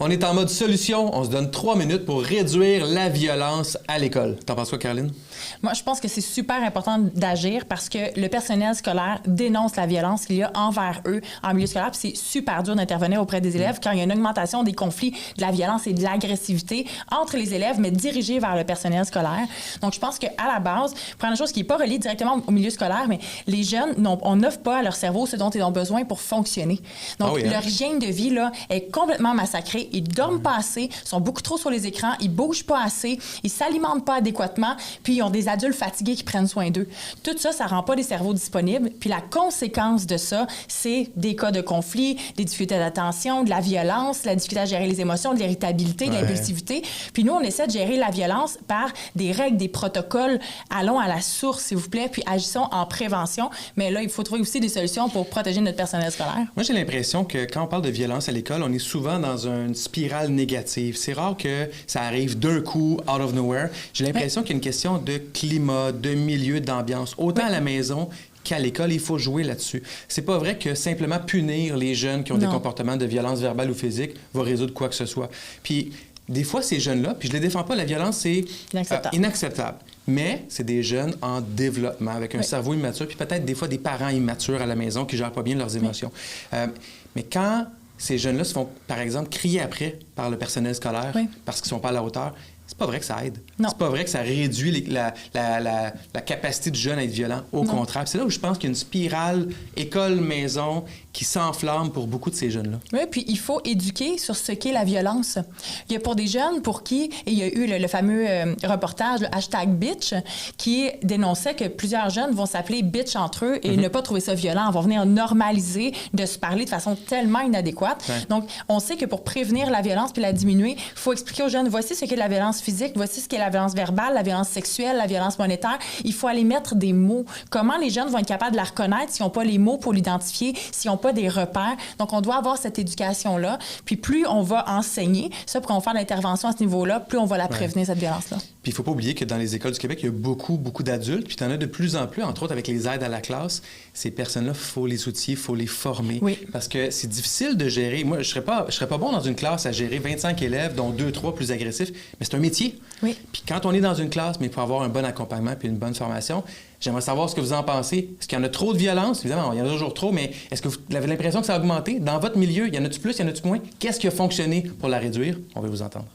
on est en mode solution. On se donne 3 minutes pour réduire la violence à l'école. T'en penses quoi, Caroline? Moi, je pense que c'est super important d'agir parce que le personnel scolaire dénonce la violence qu'il y a envers eux en milieu scolaire. Puis c'est super dur d'intervenir auprès des élèves quand il y a une augmentation des conflits, de la violence et de l'agressivité entre les élèves, mais dirigée vers le personnel scolaire. Donc, je pense qu'à la base, première chose qui n'est pas reliée directement au milieu scolaire, mais les jeunes, on n'offre pas à leur cerveau ce dont ils ont besoin pour fonctionner. Donc, leur hygiène de vie là, est complètement massacrée. Ils dorment pas assez, sont beaucoup trop sur les écrans, ils bougent pas assez, ils s'alimentent pas adéquatement, puis ils ont des adultes fatigués qui prennent soin d'eux. Tout ça, ça rend pas des cerveaux disponibles. Puis la conséquence de ça, c'est des cas de conflit, des difficultés d'attention, de la violence, la difficulté à gérer les émotions, de l'irritabilité, de l'impulsivité. Puis nous, on essaie de gérer la violence par des règles, des protocoles. Allons à la source, s'il vous plaît, puis agissons en prévention. Mais là, il faut trouver aussi des solutions pour protéger notre personnel scolaire. Moi, j'ai l'impression que quand on parle de violence à l'école, on est souvent dans une spirale négative. C'est rare que ça arrive d'un coup, out of nowhere. J'ai l'impression qu'il y a une question de climat, de milieu, d'ambiance. Autant à la maison qu'à l'école, il faut jouer là-dessus. C'est pas vrai que simplement punir les jeunes qui ont des comportements de violence verbale ou physique va résoudre quoi que ce soit. Puis, des fois, ces jeunes-là, puis je les défends pas, la violence, c'est inacceptable. Mais c'est des jeunes en développement, avec un cerveau immature, puis peut-être des fois des parents immatures à la maison qui gèrent pas bien leurs émotions. Mais quand ces jeunes-là se font, par exemple, crier après par le personnel scolaire parce qu'ils sont pas à la hauteur, c'est pas vrai que ça aide. C'est pas vrai que ça réduit la capacité du jeune à être violent. Au contraire. C'est là où je pense qu'il y a une spirale école-maison qui s'enflamme pour beaucoup de ces jeunes-là. Oui, puis il faut éduquer sur ce qu'est la violence. Il y a pour des jeunes pour qui, et il y a eu le fameux reportage, le hashtag bitch, qui dénonçait que plusieurs jeunes vont s'appeler bitch entre eux et ne pas trouver ça violent, vont venir normaliser de se parler de façon tellement inadéquate. Donc, on sait que pour prévenir la violence puis la diminuer, il faut expliquer aux jeunes, voici ce qu'est la violence physique, voici ce qu'est la violence verbale, la violence sexuelle, la violence monétaire. Il faut aller mettre des mots. Comment les jeunes vont être capables de la reconnaître s'ils n'ont pas les mots pour l'identifier, s'ils n'ont pas des repères. Donc, on doit avoir cette éducation-là. Puis plus on va enseigner, ça, pour qu'on fasse l'intervention à ce niveau-là, plus on va la prévenir, cette violence-là. Puis il ne faut pas oublier que dans les écoles du Québec, il y a beaucoup d'adultes, puis il y en a de plus en plus, entre autres avec les aides à la classe. Ces personnes-là, il faut les outiller, il faut les former. Parce que c'est difficile de gérer. Moi, je serais pas bon dans une classe à gérer 25 élèves, dont 2-3 plus agressifs, mais c'est un métier. Puis quand on est dans une classe, mais il faut avoir un bon accompagnement puis une bonne formation. J'aimerais savoir ce que vous en pensez. Est-ce qu'il y en a trop de violence? Évidemment, il y en a toujours trop, mais est-ce que vous avez l'impression que ça a augmenté? Dans votre milieu, il y en a-tu plus, il y en a-tu moins? Qu'est-ce qui a fonctionné pour la réduire? On va vous entendre.